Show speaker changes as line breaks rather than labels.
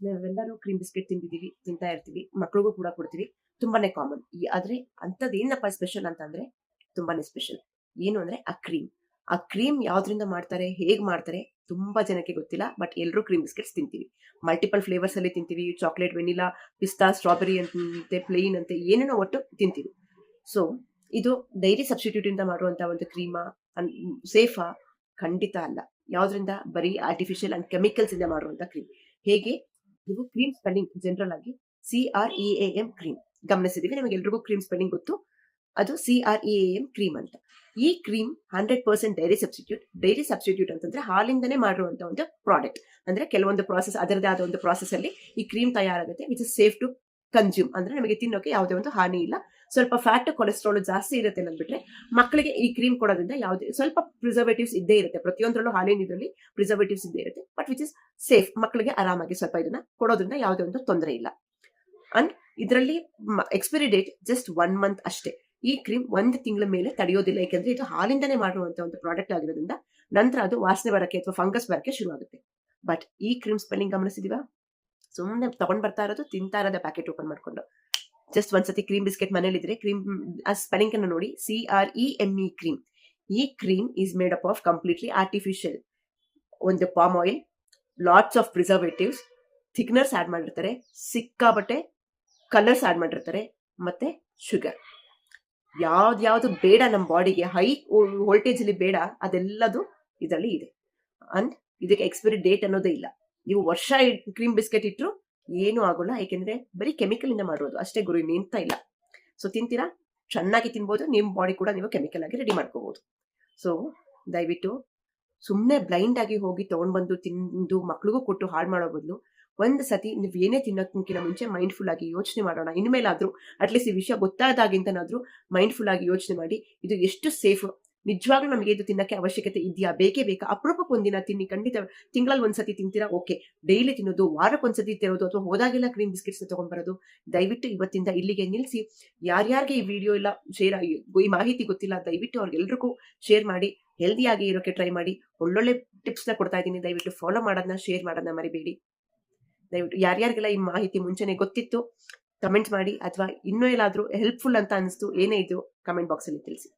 ನಾವೆಲ್ಲರೂ cream biscuit ತಿಂತಾ ಇರ್ತೀವಿ, ಮಕ್ಳಿಗೂ ಕೂಡ ಕೊಡ್ತೀವಿ. ತುಂಬಾನೇ ಕಾಮನ್. ಆದ್ರೆ ಏನಪ್ಪ ಸ್ಪೆಷಲ್ ಅಂತಂದ್ರೆ ತುಂಬಾನೇ ಸ್ಪೆಷಲ್. ಏನು ಅಂದ್ರೆ ಆ ಕ್ರೀಮ್ ಯಾವ್ದ್ರಿಂದ ಮಾಡ್ತಾರೆ, ಹೇಗ್ ಮಾಡ್ತಾರೆ ತುಂಬಾ ಜನಕ್ಕೆ ಗೊತ್ತಿಲ್ಲ. ಬಟ್ ಎಲ್ಲರೂ ಕ್ರೀಮ್ ಬಿಸ್ಕೆಟ್ಸ್ ತಿಂತೀವಿ. ಮಲ್ಟಿಪಲ್ ಫ್ಲೇವರ್ಸ್ ಅಲ್ಲಿ ತಿಂತೀವಿ. ಚಾಕ್ಲೇಟ್, ವೆನಿಲಾ, ಪಿಸ್ತಾ, ಸ್ಟ್ರಾಬೆರಿ ಅಂತೆ, ಪ್ಲೇನ್ ಅಂತೆ, ಏನೇನೋ ಒಟ್ಟು ತಿಂತೀವಿ. ಸೊ ಇದು ಡೈರಿ ಸಬ್ಸ್ಟಿಟ್ಯೂಟ್ ಇಂದ ಮಾಡುವಂತ ಒಂದು ಕ್ರೀಮಾ, ಸೇಫಾ? ಖಂಡಿತ ಅಲ್ಲ. ಯಾವ್ದ್ರಿಂದ? ಬರೀ ಆರ್ಟಿಫಿಷಿಯಲ್ ಅಂಡ್ ಕೆಮಿಕಲ್ಸ್ ಇಂದ ಮಾಡುವಂತ ಕ್ರೀಮ್. ಹೇಗೆ? ನೀವು ಕ್ರೀಮ್ ಸ್ಪೆಲ್ಲಿಂಗ್ ಜನರಲ್ ಆಗಿ CREAM ಕ್ರೀಮ್ ಗಮನಿಸಿದೀವಿ. ನಮಗೆಲ್ರಿಗೂ ಕ್ರೀಮ್ ಸ್ಪೆಲ್ಲಿಂಗ್ ಗೊತ್ತು. ಅದು CREAM ಕ್ರೀಮ್ ಅಂತ. ಈ ಕ್ರೀಮ್ 100% ಡೈರಿ ಸಬ್ಸ್ಟಿಟ್ಯೂಟ್ ಅಂತಂದ್ರೆ ಹಾಲಿಂದನೇ ಮಾಡಿರುವಂತ ಒಂದು ಪ್ರಾಡಕ್ಟ್. ಅಂದ್ರೆ ಕೆಲವೊಂದು ಪ್ರಾಸೆಸ್, ಅದರದೇ ಆದ ಒಂದು ಪ್ರಾಸೆಸ್ ಅಲ್ಲಿ ಈ ಕ್ರೀಮ್ ತಯಾರಾಗುತ್ತೆ, which is safe to consume. ಅಂದ್ರೆ ನಮಗೆ ತಿನ್ನೋಕೆ ಯಾವುದೇ ಒಂದು ಹಾನಿ ಇಲ್ಲ. ಸ್ವಲ್ಪ ಫ್ಯಾಟ್, ಕೊಲೆಸ್ಟ್ರಾಲ್ ಜಾಸ್ತಿ ಇರುತ್ತೆ ಅಂದ್ಬಿಟ್ರೆ ಮಕ್ಕಳಿಗೆ ಈ ಕ್ರೀಮ್ ಕೊಡೋದ್ರಿಂದ ಯಾವುದೇ ಸ್ವಲ್ಪ ಪ್ರಿಸರ್ವೇಟಿವ್ಸ್ ಇದ್ದೇ ಇರುತ್ತೆ. ಪ್ರತಿಯೊಂದರಲ್ಲೂ ಹಾಲಿನ ಇದರಲ್ಲಿ ಪ್ರಿಸರ್ವೇಟಿವ್ಸ್ ಇದ್ದೇ ಇರುತ್ತೆ. But which is safe. ಮಕ್ಕಳಿಗೆ ಆರಾಮಾಗಿ ಸ್ವಲ್ಪ ಇದನ್ನ ಕೊಡೋದ್ರಿಂದ ಯಾವುದೇ ಒಂದು ತೊಂದರೆ ಇಲ್ಲ. ಅಂಡ್ ಇದರಲ್ಲಿ ಎಕ್ಸ್ಪೈರಿ ಡೇಟ್ ಜಸ್ಟ್ 1 ಮಂತ್ ಅಷ್ಟೇ. ಈ ಕ್ರೀಮ್ 1 ತಿಂಗಳ ಮೇಲೆ ತಡೆಯೋದಿಲ್ಲ. ಯಾಕೆಂದ್ರೆ ಇದು ಹಾಲಿಂದನೇ ಮಾಡುವಂತ ಒಂದು ಪ್ರಾಡಕ್ಟ್ ಆಗಿರೋದ್ರಿಂದ ನಂತರ ಅದು ವಾಸನೆ ಬರಕ್ಕೆ ಅಥವಾ ಫಂಗಸ್ ಬರಕ್ಕೆ ಶುರು ಆಗುತ್ತೆ. ಬಟ್ ಈ ಕ್ರೀಮ್ ಸ್ಪೆಲ್ಲಿಂಗ್ ಗಮನಿಸಿದೀವಾ? ಸುಮ್ಮನೆ ತಗೊಂಡ್ ಬರ್ತಾ ಇರೋದು, ತಿಂತಾ ಇರೋದೇ ಪ್ಯಾಕೆಟ್ ಓಪನ್ ಮಾಡ್ಕೊಂಡು. ಜಸ್ಟ್ ಒಂದ್ಸತಿ ಕ್ರೀಮ್ ಬಿಸ್ಕೆಟ್ ಮನೇಲಿದ್ರೆ ಕ್ರೀಮ್ ಆ ಸ್ಪೆಲ್ಲಿಂಗ್ ಅನ್ನು ನೋಡಿ, CREME ಕ್ರೀಮ್. ಈ cream is made up of completely artificial. ಒಂದು palm oil, lots of preservatives, thickeners add ಮಾಡಿರ್ತಾರೆ, ಸಿಕ್ಕಾಬಟ್ಟೆ ಕಲರ್ಸ್ ಆಡ್ ಮಾಡಿರ್ತಾರೆ, ಮತ್ತೆ ಶುಗರ್. ಯಾವ್ದು ಬೇಡ ನಮ್ಮ ಬಾಡಿಗೆ, ಹೈ ವೋಲ್ಟೇಜ್ ಅಲ್ಲಿ ಬೇಡ, ಅದೆಲ್ಲದು ಇದರಲ್ಲಿ ಇದೆ. ಅಂಡ್ ಇದಕ್ಕೆ ಎಕ್ಸ್ಪೈರಿ ಡೇಟ್ ಅನ್ನೋದೇ ಇಲ್ಲ. ನೀವು ವರ್ಷ ಕ್ರೀಮ್ ಬಿಸ್ಕೆಟ್ ಇಟ್ಟರು ಏನು ಆಗೋಲ್ಲ. ಯಾಕೆಂದ್ರೆ ಬರೀ ಕೆಮಿಕಲ್ ಇಂದ ಮಾಡೋದು ಅಷ್ಟೇ ಗುರು, ನಿಂತ ಇಲ್ಲ. ಸೊ ತಿಂತೀರಾ? ಚೆನ್ನಾಗಿ ತಿನ್ಬೋದು. ನಿಮ್ಮ ಬಾಡಿ ಕೂಡ ನೀವು ಕೆಮಿಕಲ್ ಆಗಿ ರೆಡಿ ಮಾಡ್ಕೋಬಹುದು. ಸೊ ದಯವಿಟ್ಟು ಸುಮ್ಮನೆ ಬ್ಲೈಂಡ್ ಆಗಿ ಹೋಗಿ ತಗೊಂಡ್ಬಂದು ತಿಂದು ಮಕ್ಳಿಗೂ ಕೊಟ್ಟು ಹಾಳು ಮಾಡೋ ಬದಲು ಒಂದ್ ಸತಿ ನೀವು ಏನೇ ತಿನ್ನೋಕ್ಕಿಂತ ಮುಂಚೆ ಮೈಂಡ್ಫುಲ್ ಆಗಿ ಯೋಚನೆ ಮಾಡೋಣ. ಇನ್ಮೇಲಾದ್ರೂ ಅಟ್ಲೀಸ್ಟ್ ಈ ವಿಷಯ ಗೊತ್ತಾದಾಗಿಂತನಾದ್ರೂ ಮೈಂಡ್ಫುಲ್ ಆಗಿ ಯೋಚನೆ ಮಾಡಿ ಇದು ಎಷ್ಟು ಸೇಫ್, ನಿಜವಾಗ್ಲೂ ನಮಗೆ ಇದು ತಿನ್ನಕ್ಕೆ ಅವಶ್ಯಕತೆ ಇದೆಯಾ, ಬೇಕೇ ಬೇಕಾ, ಅಪರೂಪಕ್ಕೆ ಒಂದಿನ ತಿನ್ನಿ. ಖಂಡಿತ ತಿಂಗಳಲ್ಲಿ ಒಂದ್ಸತಿ ತಿಂತೀರಾ, ಓಕೆ. ಡೈಲಿ ತಿನ್ನೋದು, ವಾರಕ್ಕೊಂದ್ಸತಿ ತಿನ್ನೋದು, ಅಥವಾ ಹೋದಾಗೆಲ್ಲ ಕ್ರೀಮ್ ಬಿಸ್ಕೆಟ್ಸ್ ತಗೊಂಡ್ಬರೋದು ದಯವಿಟ್ಟು ಇವತ್ತಿಂದ ಇಲ್ಲಿಗೆ ನಿಲ್ಲಿಸಿ. ಯಾರ್ಯಾರಿಗೆ ಈ ವಿಡಿಯೋ ಇಲ್ಲ ಶೇರ್ ಆಗಿ, ಈ ಮಾಹಿತಿ ಗೊತ್ತಿಲ್ಲ, ದಯವಿಟ್ಟು ಅವ್ರಿಗೆಲ್ರಿಗೂ ಶೇರ್ ಮಾಡಿ. ಹೆಲ್ದಿಯಾಗಿ ಇರೋಕೆ ಟ್ರೈ ಮಾಡಿ. ಒಳ್ಳೊಳ್ಳೆ ಟಿಪ್ಸ್ನ ಕೊಡ್ತಾ ಇದ್ದೀನಿ. ದಯವಿಟ್ಟು ಫಾಲೋ ಮಾಡೋದನ್ನ, ಶೇರ್ ಮಾಡೋದನ್ನ ಮರಿಬೇಡಿ. ದಯವಿಟ್ಟು ಯಾರ್ಯಾರಿಗೆಲ್ಲ ಈ ಮಾಹಿತಿ ಮುಂಚೆನೆ ಗೊತ್ತಿತ್ತು ಕಮೆಂಟ್ ಮಾಡಿ, ಅಥವಾ ಇನ್ನೂ ಎಲ್ಲಾದ್ರೂ ಹೆಲ್ಪ್ಫುಲ್ ಅಂತ ಅನಿಸ್ತು, ಏನೇ ಇದ್ರು ಕಮೆಂಟ್ ಬಾಕ್ಸ್ ಅಲ್ಲಿ ತಿಳಿಸಿ.